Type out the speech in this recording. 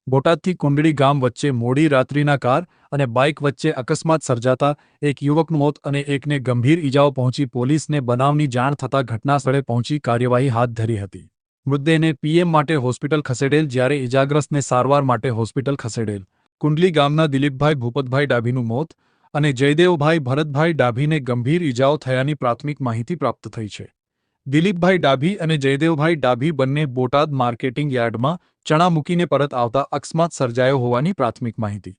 બોટાદથી કુંડળી ગામ વચ્ચે મોડી રાત્રિના કાર અને બાઇક વચ્ચે અકસ્માત સર્જાતા એક યુવકનું મોત અને એકને ગંભીર ઇજાઓ પહોંચી. પોલીસને બનાવની જાણ થતાં ઘટનાસ્થળે પહોંચી કાર્યવાહી હાથ ધરી હતી. મૃતદેહને પીએમ માટે હોસ્પિટલ ખસેડેલ, જ્યારે ઇજાગ્રસ્તને સારવાર માટે હોસ્પિટલ ખસેડેલ. કુંડલી ગામના દિલીપભાઈ ભૂપતભાઈ ડાભીનું મોત અને જયદેવભાઈ ભરતભાઈ ડાભીને ગંભીર ઇજાઓ થયાની પ્રાથમિક માહિતી પ્રાપ્ત થઈ છે. દિલીપભાઈ ડાભી અને જયદેવભાઈ ડાભી બંને બોટાદ માર્કેટિંગ યાર્ડમાં ચણા મૂકીને પરત આવતા અકસ્માત સર્જાયો હોવાની પ્રાથમિક માહિતી